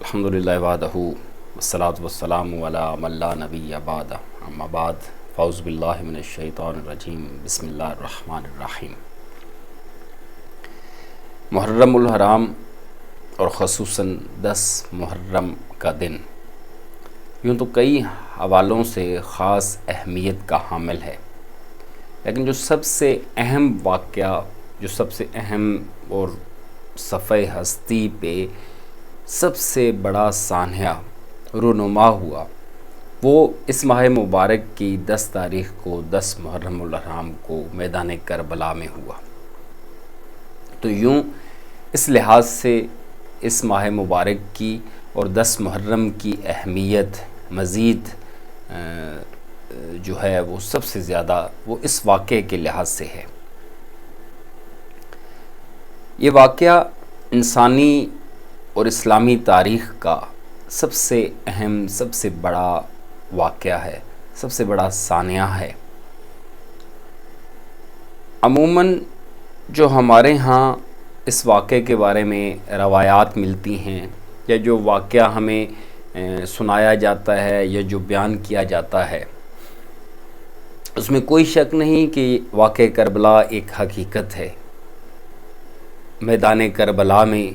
الحمدللہ وحدہ والصلاۃ والسلام علی من لا نبی بعدہ اما بعد فاعوذ باللہ من الشیطان الرجیم بسم اللہ الرحمن الرحیم۔ محرم الحرام اور خصوصاً 10 محرم کا دن یوں تو کئی حوالوں سے خاص اہمیت کا حامل ہے، لیکن جو سب سے اہم واقعہ، جو سب سے اہم اور صفحہ ہستی پہ سب سے بڑا سانحہ رونما ہوا، وہ اس ماہ مبارک کی 10 تاریخ کو 10 محرم الحرام کو میدان کربلا میں ہوا۔ تو یوں اس لحاظ سے اس ماہ مبارک کی اور 10 محرم کی اہمیت مزید جو ہے وہ سب سے زیادہ وہ اس واقعے کے لحاظ سے ہے۔ یہ واقعہ انسانی اور اسلامی تاریخ کا سب سے اہم، سب سے بڑا واقعہ ہے، سب سے بڑا سانحہ ہے۔ عموماً جو ہمارے ہاں اس واقعے کے بارے میں روایات ملتی ہیں یا جو واقعہ ہمیں سنایا جاتا ہے یا جو بیان کیا جاتا ہے، اس میں کوئی شک نہیں کہ واقعہ کربلا ایک حقیقت ہے۔ میدان کربلا میں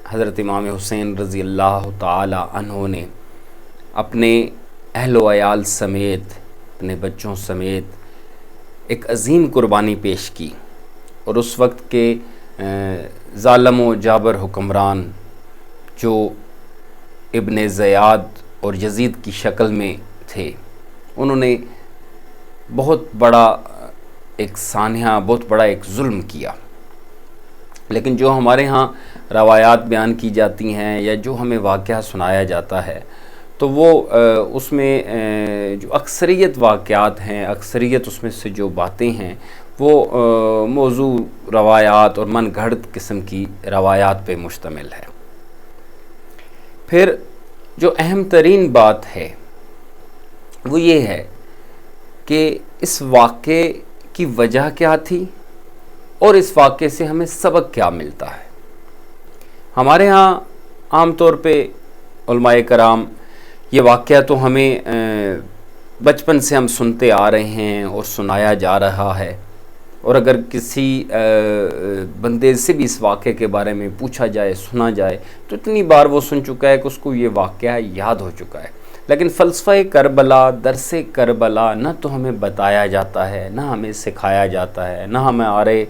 حضرت امام حسین رضی اللہ تعالی عنہ نے اپنے اہل و عیال سمیت، اپنے بچوں سمیت ایک عظیم قربانی پیش کی، اور اس وقت کے ظالم و جابر حکمران جو ابن زیاد اور یزید کی شکل میں تھے، انہوں نے بہت بڑا ایک سانحہ، بہت بڑا ایک ظلم کیا۔ لیکن جو ہمارے ہاں روایات بیان کی جاتی ہیں یا جو ہمیں واقعہ سنایا جاتا ہے، تو وہ اس میں جو اکثریت واقعات ہیں، اکثریت اس میں سے جو باتیں ہیں، وہ موضوع روایات اور من گھڑت قسم کی روایات پہ مشتمل ہے۔ پھر جو اہم ترین بات ہے وہ یہ ہے کہ اس واقعے کی وجہ کیا تھی اور اس واقعے سے ہمیں سبق کیا ملتا ہے۔ ہمارے ہاں عام طور پہ علماء کرام یہ واقعہ تو ہمیں بچپن سے ہم سنتے آ رہے ہیں اور سنایا جا رہا ہے، اور اگر کسی بندے سے بھی اس واقعے کے بارے میں پوچھا جائے، سنا جائے، تو اتنی بار وہ سن چکا ہے کہ اس کو یہ واقعہ یاد ہو چکا ہے۔ لیکن فلسفہ کربلا، درس کربلا نہ تو ہمیں بتایا جاتا ہے، نہ ہمیں سکھایا جاتا ہے، نہ ہمارے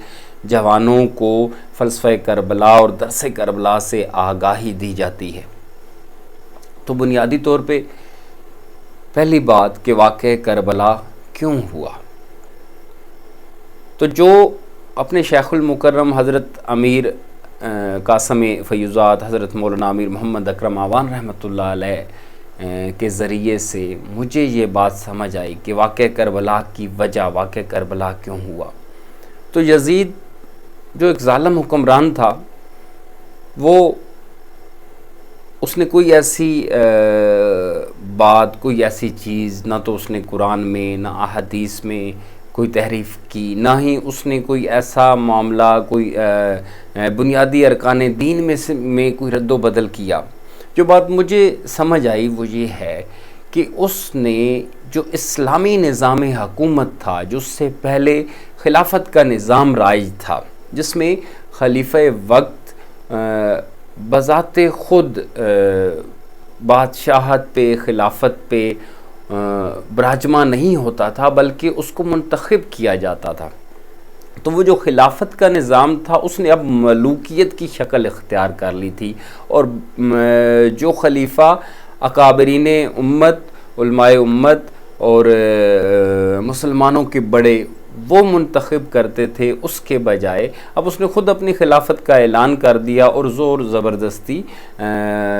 جوانوں کو فلسفہ کربلا اور درس کربلا سے آگاہی دی جاتی ہے۔ تو بنیادی طور پہ پہلی بات کہ واقعہ کربلا کیوں ہوا، تو جو اپنے شیخ المکرم حضرت امیر قاسم فیوزات حضرت مولانا امیر محمد اکرم آوان رحمۃ اللہ علیہ کے ذریعے سے مجھے یہ بات سمجھ آئی کہ واقعہ کربلا کی وجہ، واقعہ کربلا کیوں ہوا، تو یزید جو ایک ظالم حکمران تھا، وہ اس نے کوئی ایسی بات، کوئی ایسی چیز نہ تو اس نے قرآن میں، نہ احادیث میں کوئی تحریف کی، نہ ہی اس نے کوئی ایسا معاملہ، کوئی بنیادی ارکان دین میں کوئی رد و بدل کیا۔ جو بات مجھے سمجھ آئی وہ یہ ہے کہ اس نے جو اسلامی نظام حکومت تھا، جو اس سے پہلے خلافت کا نظام رائج تھا، جس میں خلیفہ وقت بذات خود بادشاہت پہ، خلافت پہ براجمان نہیں ہوتا تھا، بلکہ اس کو منتخب کیا جاتا تھا۔ تو وہ جو خلافت کا نظام تھا، اس نے اب ملوکیت کی شکل اختیار کر لی تھی، اور جو خلیفہ اکابرین امت، علماء امت اور مسلمانوں کے بڑے وہ منتخب کرتے تھے، اس کے بجائے اب اس نے خود اپنی خلافت کا اعلان کر دیا اور زور زبردستی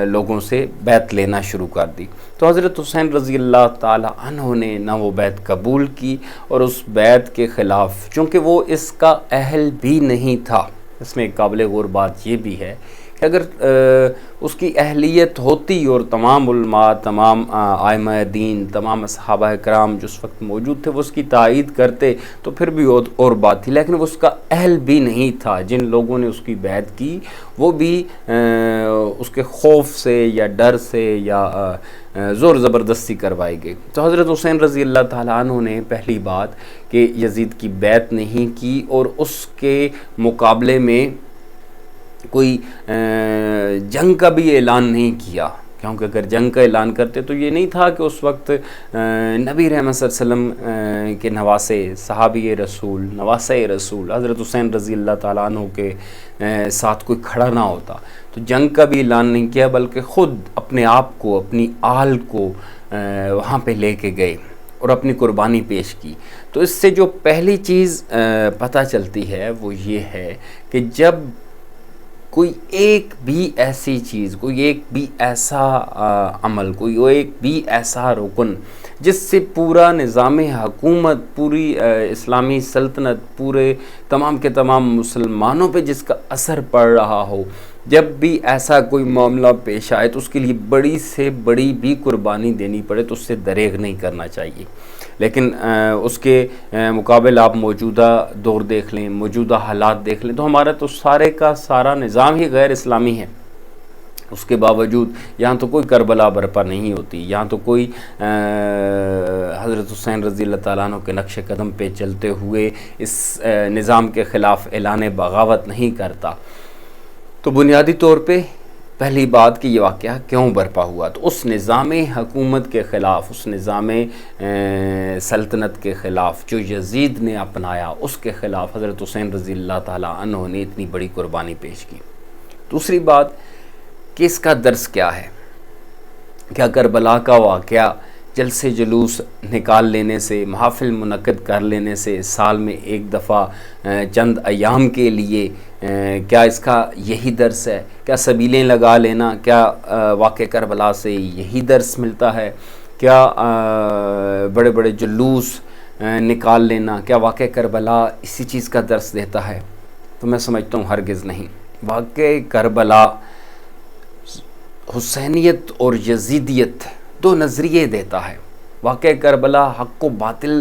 لوگوں سے بیعت لینا شروع کر دی۔ تو حضرت حسین رضی اللہ تعالی عنہ نے نہ وہ بیعت قبول کی، اور اس بیعت کے خلاف، چونکہ وہ اس کا اہل بھی نہیں تھا۔ اس میں ایک قابل غور بات یہ بھی ہے کہ اگر اس کی اہلیت ہوتی اور تمام علماء، تمام ائمہ دین، تمام صحابہ کرام جو اس وقت موجود تھے وہ اس کی تائید کرتے تو پھر بھی اور بات تھی، لیکن وہ اس کا اہل بھی نہیں تھا۔ جن لوگوں نے اس کی بیعت کی وہ بھی اس کے خوف سے یا ڈر سے یا زور زبردستی کروائی گئی۔ تو حضرت حسین رضی اللہ تعالیٰ عنہ نے پہلی بات کہ یزید کی بیعت نہیں کی اور اس کے مقابلے میں کوئی جنگ کا بھی اعلان نہیں کیا، کیونکہ اگر جنگ کا اعلان کرتے تو یہ نہیں تھا کہ اس وقت نبی رحمت صلی اللہ علیہ وسلم کے نواسے، صحابی رسول، نواسے رسول حضرت حسین رضی اللہ تعالیٰ عنہ کے ساتھ کوئی کھڑا نہ ہوتا۔ تو جنگ کا بھی اعلان نہیں کیا بلکہ خود اپنے آپ کو، اپنی آل کو وہاں پہ لے کے گئے اور اپنی قربانی پیش کی۔ تو اس سے جو پہلی چیز پتہ چلتی ہے وہ یہ ہے کہ جب کوئی ایک بھی ایسی چیز، کوئی ایک بھی ایسا عمل، کوئی ایک بھی ایسا رکن جس سے پورا نظام حکومت، پوری اسلامی سلطنت، پورے تمام کے تمام مسلمانوں پہ جس کا اثر پڑ رہا ہو، جب بھی ایسا کوئی معاملہ پیش آئے تو اس کے لیے بڑی سے بڑی بھی قربانی دینی پڑے تو اس سے دریغ نہیں کرنا چاہیے۔ لیکن اس کے مقابل آپ موجودہ دور دیکھ لیں، موجودہ حالات دیکھ لیں تو ہمارا تو سارے کا سارا نظام ہی غیر اسلامی ہے۔ اس کے باوجود یہاں تو کوئی کربلا برپا نہیں ہوتی، یہاں تو کوئی حضرت حسین رضی اللہ تعالیٰ عنہ کے نقش قدم پہ چلتے ہوئے اس نظام کے خلاف اعلان بغاوت نہیں کرتا۔ تو بنیادی طور پہ پہلی بات کہ یہ واقعہ کیوں برپا ہوا، تو اس نظام حکومت کے خلاف، اس نظام سلطنت کے خلاف جو یزید نے اپنایا، اس کے خلاف حضرت حسین رضی اللہ تعالیٰ عنہ نے اتنی بڑی قربانی پیش کی۔ دوسری بات کہ اس کا درس کیا ہے؟ کیا کربلا کا واقعہ جلسے جلوس نکال لینے سے، محافل منعقد کر لینے سے، سال میں ایک دفعہ چند ایام کے لیے، کیا اس کا یہی درس ہے؟ کیا سبیلیں لگا لینا، کیا واقع کربلا سے یہی درس ملتا ہے؟ کیا بڑے بڑے جلوس نکال لینا، کیا واقع کربلا اسی چیز کا درس دیتا ہے؟ تو میں سمجھتا ہوں ہرگز نہیں۔ واقع کربلا حسینیت اور یزیدیت دو نظریے دیتا ہے۔ واقع کربلا حق و باطل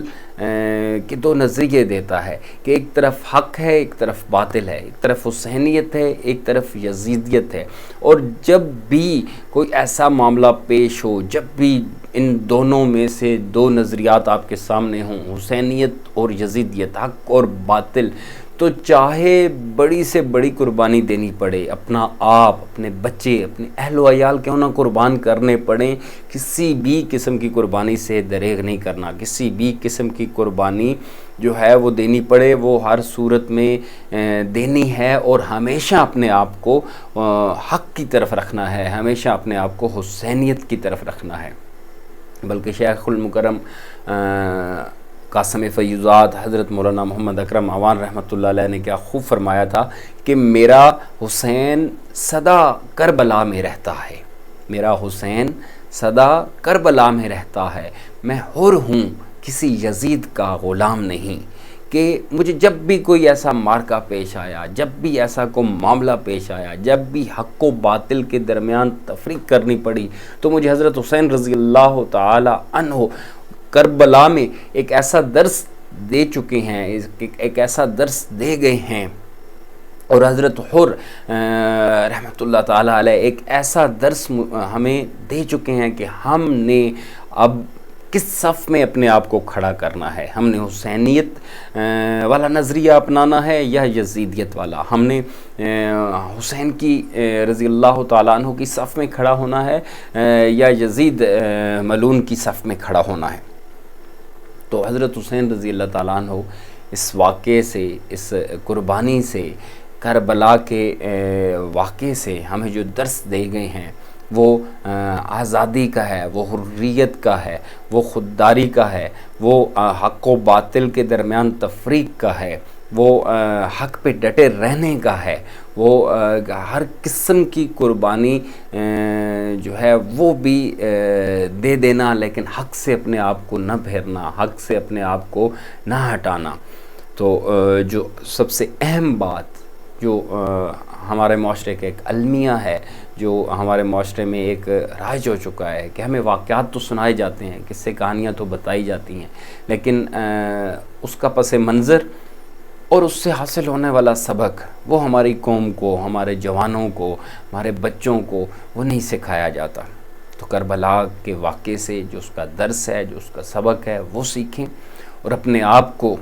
کے دو نظریے دیتا ہے کہ ایک طرف حق ہے، ایک طرف باطل ہے، ایک طرف حسینیت ہے، ایک طرف یزیدیت ہے۔ اور جب بھی کوئی ایسا معاملہ پیش ہو، جب بھی ان دونوں میں سے دو نظریات آپ کے سامنے ہوں، حسینیت اور یزیدیت، حق اور باطل، تو چاہے بڑی سے بڑی قربانی دینی پڑے، اپنا آپ، اپنے بچے، اپنے اہل و عیال کیوں نہ قربان کرنے پڑیں، کسی بھی قسم کی قربانی سے دریغ نہیں کرنا، کسی بھی قسم کی قربانی جو ہے وہ دینی پڑے، وہ ہر صورت میں دینی ہے، اور ہمیشہ اپنے آپ کو حق کی طرف رکھنا ہے، ہمیشہ اپنے آپ کو حسینیت کی طرف رکھنا ہے۔ بلکہ شیخ المکرم قاسم فیوزات حضرت مولانا محمد اکرم عوان رحمۃ اللہ علیہ نے کیا خوب فرمایا تھا کہ میرا حسین سدا کربلا میں رہتا ہے، میرا حسین سدا کربلا میں رہتا ہے، میں حر ہوں، کسی یزید کا غلام نہیں۔ کہ مجھے جب بھی کوئی ایسا مارکا پیش آیا، جب بھی ایسا کوئی معاملہ پیش آیا، جب بھی حق و باطل کے درمیان تفریق کرنی پڑی تو مجھے حضرت حسین رضی اللہ تعالی عنہ کربلا میں ایک ایسا درس دے چکے ہیں، ایک ایسا درس دے گئے ہیں، اور حضرت حر رحمۃ اللہ تعالیٰ علیہ ایک ایسا درس ہمیں دے چکے ہیں کہ ہم نے اب کس صف میں اپنے آپ کو کھڑا کرنا ہے۔ ہم نے حسینیت والا نظریہ اپنانا ہے یا یزیدیت والا؟ ہم نے حسین کی رضی اللہ تعالیٰ عنہ کی صف میں کھڑا ہونا ہے یا یزید ملعون کی صف میں کھڑا ہونا ہے؟ تو حضرت حسین رضی اللہ تعالیٰ عنہ اس واقعے سے، اس قربانی سے، کربلا کے واقعے سے ہمیں جو درس دے گئے ہیں وہ آزادی کا ہے، وہ حریت کا ہے، وہ خودداری کا ہے، وہ حق و باطل کے درمیان تفریق کا ہے، وہ حق پہ ڈٹے رہنے کا ہے، وہ ہر قسم کی قربانی جو ہے وہ بھی دے دینا، لیکن حق سے اپنے آپ کو نہ پھیرنا، حق سے اپنے آپ کو نہ ہٹانا۔ تو جو سب سے اہم بات جو ہمارے معاشرے کا ایک المیہ ہے جو ہمارے معاشرے میں ایک رائج ہو چکا ہے کہ ہمیں واقعات تو سنائے جاتے ہیں، قصے کہانیاں تو بتائی جاتی ہیں، لیکن اس کا پس منظر اور اس سے حاصل ہونے والا سبق وہ ہماری قوم کو، ہمارے جوانوں کو، ہمارے بچوں کو وہ نہیں سکھایا جاتا۔ تو کربلا کے واقعے سے جو اس کا درس ہے، جو اس کا سبق ہے، وہ سیکھیں، اور اپنے آپ کو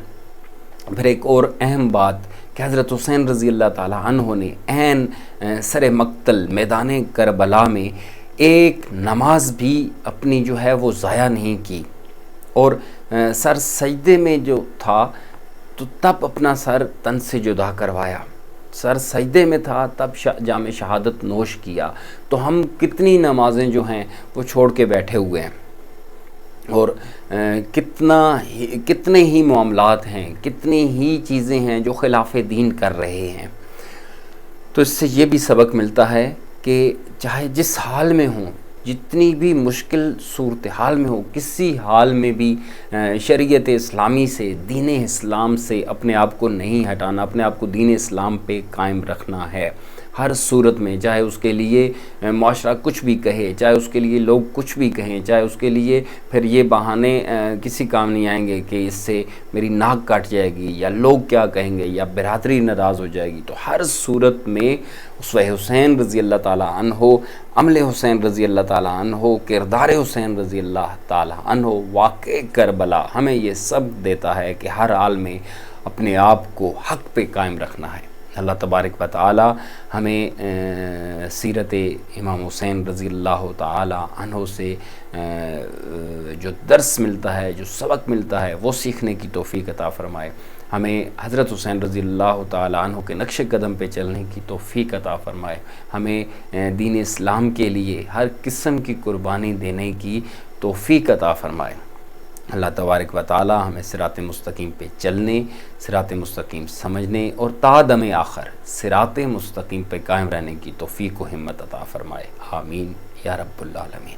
پھر ایک اور اہم بات کہ حضرت حسین رضی اللہ تعالیٰ عنہ نے عین سر مقتل میدان کربلا میں ایک نماز بھی اپنی جو ہے وہ ضائع نہیں کی، اور سر سجدے میں جو تھا تو تب اپنا سر تن سے جدا کروایا، سر سجدے میں تھا تب جام شہادت نوش کیا۔ تو ہم کتنی نمازیں جو ہیں وہ چھوڑ کے بیٹھے ہوئے ہیں، اور کتنے ہی معاملات ہیں، کتنی ہی چیزیں ہیں جو خلاف دین کر رہے ہیں۔ تو اس سے یہ بھی سبق ملتا ہے کہ چاہے جس حال میں ہوں، جتنی بھی مشکل صورتحال میں ہو، کسی حال میں بھی شریعت اسلامی سے، دین اسلام سے اپنے آپ کو نہیں ہٹانا، اپنے آپ کو دین اسلام پہ قائم رکھنا ہے ہر صورت میں، چاہے اس کے لیے معاشرہ کچھ بھی کہے، چاہے اس کے لیے لوگ کچھ بھی کہیں، چاہے اس کے لیے پھر یہ بہانے کسی کام نہیں آئیں گے کہ اس سے میری ناک کٹ جائے گی، یا لوگ کیا کہیں گے، یا برادری ناراض ہو جائے گی۔ تو ہر صورت میں اسوہ حسین رضی اللہ تعالیٰ عنہ، عمل حسین رضی اللہ تعالیٰ عنہ، کردار حسین رضی اللہ تعالیٰ عنہ، واقع کربلا ہمیں یہ سب دیتا ہے کہ ہر حال میں اپنے آپ کو حق پہ قائم رکھنا ہے۔ اللہ تبارک و تعالی ہمیں سیرت امام حسین رضی اللہ تعالی عنہ سے جو درس ملتا ہے، جو سبق ملتا ہے، وہ سیکھنے کی توفیق عطا فرمائے، ہمیں حضرت حسین رضی اللہ تعالی عنہ کے نقش قدم پہ چلنے کی توفیق عطا فرمائے، ہمیں دین اسلام کے لیے ہر قسم کی قربانی دینے کی توفیق عطا فرمائے۔ اللہ تبارک و تعالی ہمیں صراط مستقیم پہ چلنے، صراط مستقیم سمجھنے، اور تا دم آخر صراط مستقیم پہ قائم رہنے کی توفیق و ہمت عطا فرمائے۔ آمین یا رب العالمین۔